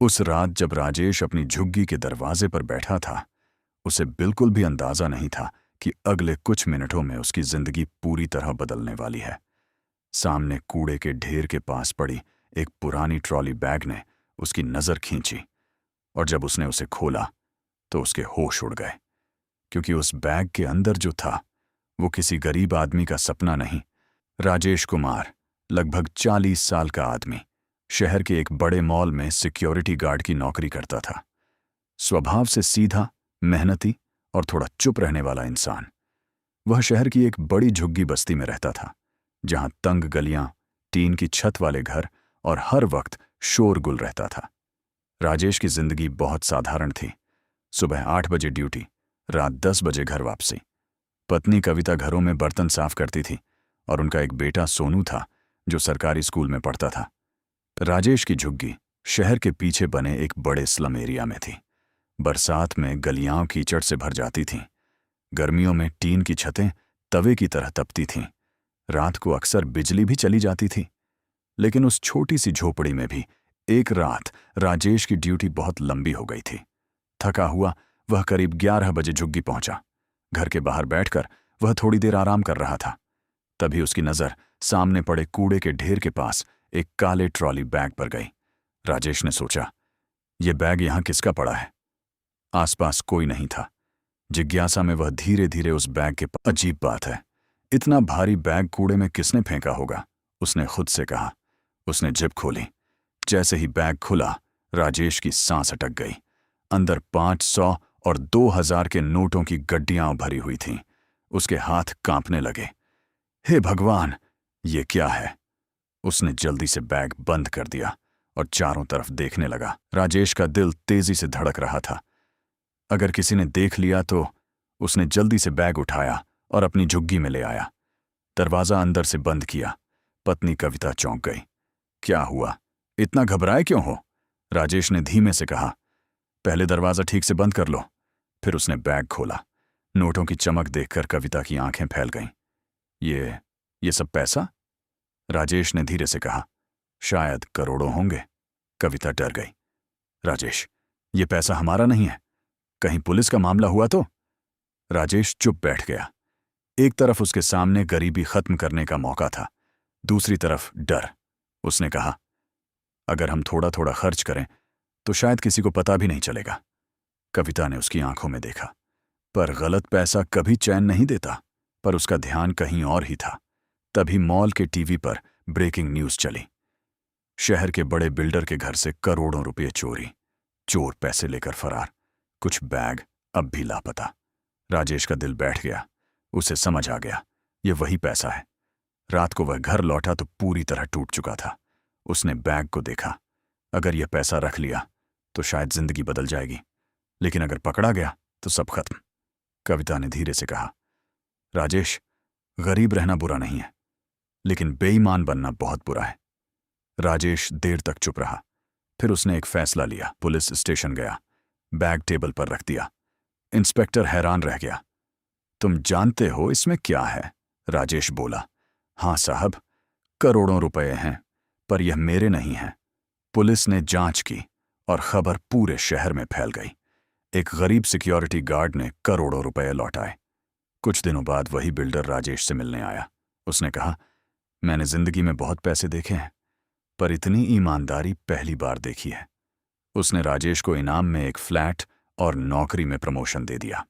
उस रात जब राजेश अपनी झुग्गी के दरवाजे पर बैठा था, उसे बिल्कुल भी अंदाजा नहीं था कि अगले कुछ मिनटों में उसकी जिंदगी पूरी तरह बदलने वाली है। सामने कूड़े के ढेर के पास पड़ी एक पुरानी ट्रॉली बैग ने उसकी नज़र खींची, और जब उसने उसे खोला तो उसके होश उड़ गए, क्योंकि उस बैग के अंदर जो था वो किसी गरीब आदमी का सपना नहीं। राजेश कुमार, लगभग 40 साल का आदमी, शहर के एक बड़े मॉल में सिक्योरिटी गार्ड की नौकरी करता था। स्वभाव से सीधा, मेहनती और थोड़ा चुप रहने वाला इंसान। वह शहर की एक बड़ी झुग्गी बस्ती में रहता था, जहां तंग गलियां, टीन की छत वाले घर और हर वक्त शोरगुल रहता था। राजेश की जिंदगी बहुत साधारण थी। सुबह 8 बजे ड्यूटी, रात 10 बजे घर वापसी। पत्नी कविता घरों में बर्तन साफ करती थी और उनका एक बेटा सोनू था जो सरकारी स्कूल में पढ़ता था। राजेश की झुग्गी शहर के पीछे बने एक बड़े स्लम एरिया में थी। बरसात में गलियां कीचड़ से भर जाती थीं। गर्मियों में टीन की छतें तवे की तरह तपती थीं। रात को अक्सर बिजली भी चली जाती थी। लेकिन उस छोटी सी झोपड़ी में भी एक रात राजेश की ड्यूटी बहुत लंबी हो गई थी। थका हुआ वह करीब 11 बजे झुग्गी पहुंचा। घर के बाहर बैठकर वह थोड़ी देर आराम कर रहा था। तभी उसकी नजर सामने पड़े कूड़े के ढेर के पास एक काले ट्रॉली बैग पर गई। राजेश ने सोचा, यह बैग यहां किसका पड़ा है? आसपास कोई नहीं था। जिज्ञासा में वह धीरे धीरे उस बैग के अजीब बात है, इतना भारी बैग कूड़े में किसने फेंका होगा? उसने खुद से कहा। उसने जिप खोली। जैसे ही बैग खुला, राजेश की सांस अटक गई। अंदर 500 और 2000 के नोटों की गड्डियां भरी हुई थीं। उसके हाथ कांपने लगे। हे भगवान, ये क्या है? उसने जल्दी से बैग बंद कर दिया और चारों तरफ देखने लगा। राजेश का दिल तेजी से धड़क रहा था। अगर किसी ने देख लिया तो? उसने जल्दी से बैग उठाया और अपनी झुग्गी में ले आया। दरवाजा अंदर से बंद किया। पत्नी कविता चौंक गई। क्या हुआ? इतना घबराए क्यों हो? राजेश ने धीमे से कहा। पहले दरवाजा ठीक से बंद कर लो। फिर उसने बैग खोला। नोटों की चमक देखकर कविता की आंखें फैल गईं। ये सब पैसा? राजेश ने धीरे से कहा। शायद करोड़ों होंगे। कविता डर गई। राजेश, ये पैसा हमारा नहीं है। कहीं पुलिस का मामला हुआ तो? राजेश चुप बैठ गया। एक तरफ उसके सामने गरीबी खत्म करने का मौका था, दूसरी तरफ डर। उसने कहा, अगर हम थोड़ा थोड़ा खर्च करें तो शायद किसी को पता भी नहीं चलेगा। कविता ने उसकी आंखों में देखा। पर गलत पैसा कभी चैन नहीं देता। पर उसका ध्यान कहीं और ही था। तभी मॉल के टीवी पर ब्रेकिंग न्यूज चली। शहर के बड़े बिल्डर के घर से करोड़ों रुपये चोरी। चोर पैसे लेकर फरार। कुछ बैग अब भी लापता। राजेश का दिल बैठ गया। उसे समझ आ गया, ये वही पैसा है। रात को वह घर लौटा तो पूरी तरह टूट चुका था। उसने बैग को देखा। अगर यह पैसा रख लिया तो शायद जिंदगी बदल जाएगी, लेकिन अगर पकड़ा गया तो सब खत्म। कविता ने धीरे से कहा, राजेश, गरीब रहना बुरा नहीं है, लेकिन बेईमान बनना बहुत बुरा है। राजेश देर तक चुप रहा। फिर उसने एक फैसला लिया। पुलिस स्टेशन गया। बैग टेबल पर रख दिया। इंस्पेक्टर हैरान रह गया। तुम जानते हो इसमें क्या है? राजेश बोला। हाँ साहब, करोड़ों रुपए हैं, पर यह मेरे नहीं हैं। पुलिस ने जांच की और खबर पूरे शहर में फैल गई। एक गरीब सिक्योरिटी गार्ड ने करोड़ों रुपए लौटाए। कुछ दिनों बाद वही बिल्डर राजेश से मिलने आया। उसने कहा, मैंने जिंदगी में बहुत पैसे देखे हैं, पर इतनी ईमानदारी पहली बार देखी है। उसने राजेश को इनाम में एक फ्लैट और नौकरी में प्रमोशन दे दिया।